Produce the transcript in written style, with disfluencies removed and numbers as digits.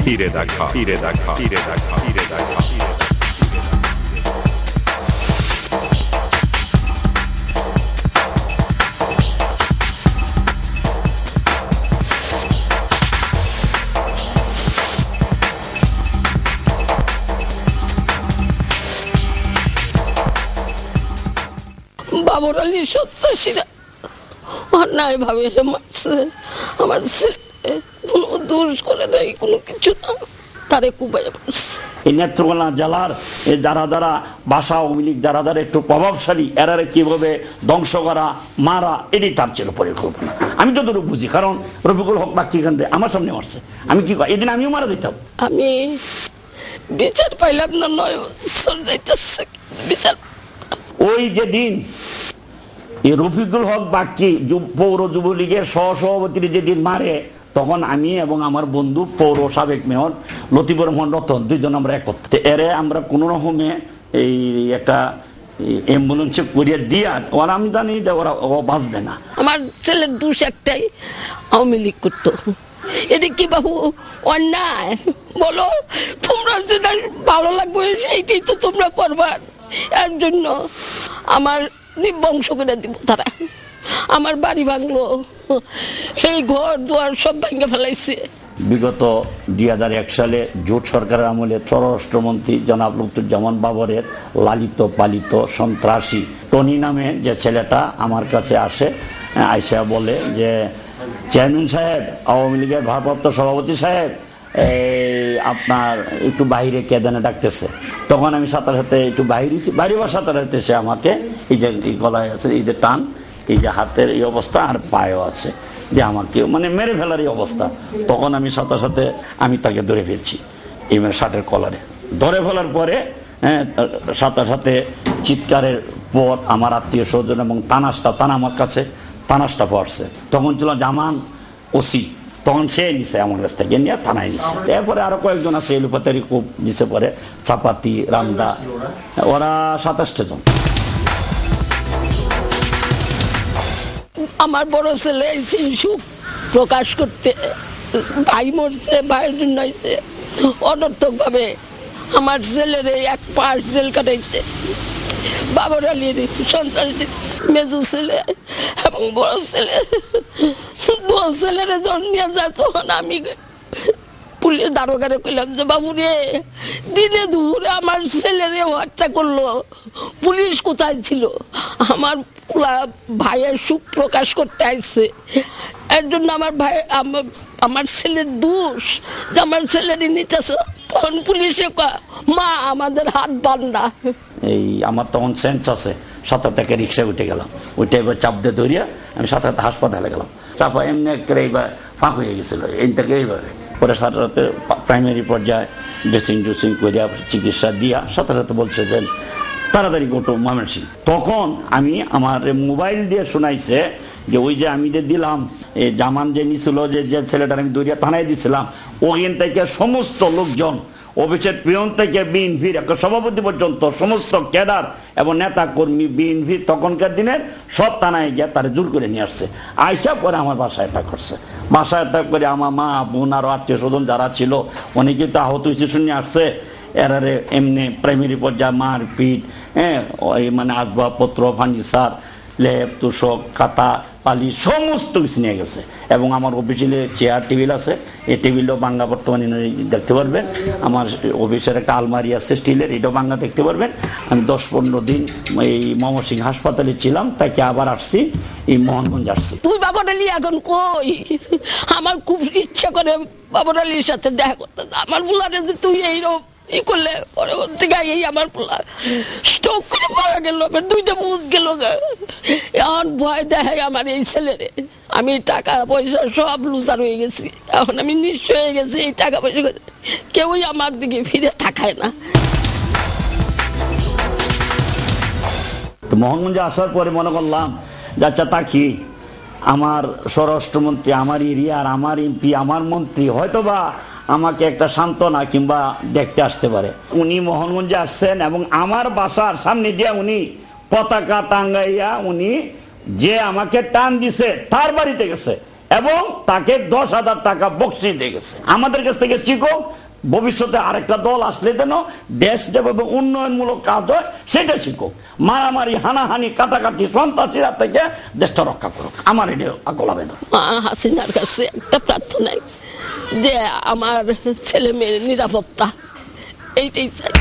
ফিরে দেখা, ফিরে দেখা, ফিরে দেখা, ফিরে দেখা। বাবর আলী সত্যাসীরা অন্যায় ভাবে মারছে আমার ছেলে, কোনো দোষ করে নাই, কোনো কিছু না, তারে কুবাইয়া পড়ছে। এই নেত্রকোনা জেলার যারা যারা বাসা আওয়ামী লীগ যারা যারা একটু প্রভাবশালী এরারে কিভাবে ধ্বংস করা মারা এটাই তার ছিল পরিকল্পনা। আমি যতটুকু বুঝি, কারণ রফিকুল হক বাক্কি খান আমার সামনে মারছে, আমি কি এদিন আমিও মারা দিতাম। আমি বিচার পাইলাম না, 9 বছর যাইতেছে বিচার। ওই যে দিন এই রফিকুল হক বাক্কি পৌর যুবলীগের সহসভাপতির যেদিন মারে, তখন আমি এবং আমার বন্ধু পৌর সাবেক মেয়র লতিফুর রহমান রতন দুইজন আমরা একত্রে এরে আমরা কোন রকমে এই একটা অ্যাম্বুলেন্সে করিয়ে দিয়া, ওরা আমি জানি যে ওরা বাঁচবে না। আমার ছেলের দোষ একটাই, আওয়ামী লীগ করতো। এটা কি বাবু অন্যায়? বলো, তোমরা যেটা ভালো লাগবে সেইটাই তো তোমরা করবার। এর জন্য আমার নিবংশ করে দিব তারা, আমার বাড়ি ভাঙলো, এই ঘর দুয়ার সব ভেঙে ফেলাইছে। বিগত 2001 সালে জোট সরকারের আমলে স্বরাষ্ট্রমন্ত্রী জনাব লুৎফুজ্জামান বাবরের লালিত পালিত সন্ত্রাসী টনি নামে যে ছেলেটা আমার কাছে আসে, আইসা বলে যে চেয়ারম্যান সাহেব, আওয়ামী লীগের ভারপ্রাপ্ত সভাপতি সাহেব, আপনার একটু বাইরে কেদানে ডাকতেছে। তখন আমি সাঁতার সাথে একটু বাইরে বা সাঁতার হাতে সে আমাকে এই যে গলায় আছে, এই যে টান, এই যে হাতের এই অবস্থা আর পায়েও আছে, যে আমাকে মানে মেরে ফেলার এই অবস্থা। তখন আমি সাঁতার সাথে আমি তাকে ধরে ফেলছি এই শার্টের কলারে। ধরে ফেলার পরে সাঁতার সাথে চিৎকারের পর আমার আত্মীয় স্বজন এবং থানা আমার কাছে থানাসটা পড়ছে। তখন ছিল জামান ওসি, তখন সে নিছে আমার কাছ থেকে নিয়ে থানায় নিচ্ছে। এরপরে আরো কয়েকজন আছে, এলুপাতারি খুব দিছে পরে, চাপাতি, রামদা, ওরা 27 জন। আমার বড় ছেলে সুখ প্রকাশ করতে, ভাই মরছে, ভাইয়ের জন্য হয়েছে অনর্থক ভাবে আমার ছেলের এক পাশ জেল কাটাইছে। বাবর আলীর সন্ত্রাসী মেজু ছেলে এবং বড় ছেলে, দু ছেলেরা জন্মিয়া যায়। তখন আমি পুলিশ দারোগারে কইলাম যে বাবু রে, দিনে দুপুরে আমার ছেলেরে হত্যা করলো, পুলিশ কোথায় ছিল? আমার ভাইয়ের সুখ প্রকাশ করতে আসছে, এর জন্য আমার ভাই আমার ছেলের দোষ যে আমার ছেলেরই নিতেছে। তখন পুলিশে মা আমাদের হাত বান্ধা। এই আমার তখন সেন্স আছে, সাঁতার থেকে রিক্সায় উঠে গেলাম, উঠে এবার চাপ দিয়ে ধরিয়া আমি সাঁতার হাসপাতালে গেলাম। চাপা এমনি করে এইবার ফাঁক হয়ে গেছিল এই থেকে এইভাবে। পরে সাঁতারাতে প্রাইমারি পর্যায়ে ড্রেসিং করিয়া চিকিৎসা দিয়া সাঁতারাতে বলছে যে তাড়াতাড়ি গোটো ময়মনসিংহ। তখন আমি আমার মোবাইল দিয়ে শোনাইছে যে ওই যে আমি যে দিলাম জামান যে নিছিল, যে ছেলেটার আমি দরিয়া থানায় দিছিলাম, ওখান থেকে সমস্ত লোকজন, অফিসের পিয়ন থেকে বিএনপির একটা সভাপতি পর্যন্ত সমস্ত ক্যাডার এবং নেতা কর্মী বিএনপি তখনকার দিনের সব থানায় গিয়ে তারা জোর করে নিয়ে আসছে। আইসা পরে আমার বাসায় অ্যাটাক করছে। বাসায় অ্যাটাক করে আমার মা বোন আরো আত্মীয় স্বজন যারা ছিল অনেকে তো আহত হয়েছে শুনে আসছে। এরারে এমনি প্রাইমারি পর্যায়ে মারপিট, মানে আসবাবপত্র, ফার্নিচার, লেপ, তুষক, খাতা, পালি সমস্ত কিছু নিয়ে গেছে। এবং আমার অফিসে চেয়ার টেবিল আছে, এই টেবিলও ভাঙ্গা বর্তমানে দেখতে পারবেন। আমার অফিসের একটা আলমারি আছে স্টিলের, এটাও ভাঙ্গা দেখতে পারবেন। আমি 10-15 দিন এই ময়মনসিংহ হাসপাতালে ছিলাম, তাকে আবার আসছি এই মোহনগঞ্জ আসছি। তুই বাবর আলী এখন কই? আমার খুব ইচ্ছা করে বাবর আলীর সাথে দেখা করতে। আমার বুলারে তুই এইরকম ই করলে থেকে এই আমার স্ট্রোক করে মারা গেল, 2টা মুখ গেল। এখন ভয় দেখায় আমার এই ছেলেরে। আমি টাকা পয়সা সব লুজার হয়ে গেছি, এখন আমি নিঃস্ব হয়ে গেছি। এই টাকা পয়সা করে কেউই আমার দিকে ফিরে তাকায় না। তো মোহনগঞ্জে আসার পরে মনে করলাম যাচ্ছা তাকি আমার স্বরাষ্ট্রমন্ত্রী, আমার এরিয়ার, আমার এমপি, আমার মন্ত্রী হয়তোবা আমাকে একটা সান্ত্বনা কিংবা দেখতে আসতে পারে। উনি মোহনগঞ্জে আসছেন এবং আমার বাসার সামনে দিয়ে উনি পতাকা টাঙ্গাইয়া উনি যে আমাকে টান দিছে তার বাড়িতে গেছে এবং তাকে 10,000 টাকা বকশিশ দিয়ে গেছে। আমাদের কাছ থেকে চিকক ভবিষ্যতে আরেকটা দল আসলে যেন দেশ যেভাবে উন্নয়নমূলক কাজ হয় সেটা শিখুক, মারামারি হানাহানি কাটাকাটি সন্ত্রাসীরা থেকে দেশটা রক্ষা করুক। আমার এটা আকল আবেদন। মা হাসিনার কাছে একটা প্রার্থনাই যে আমার ছেলে মেয়ের নিরাপত্তা এইটাই চাই।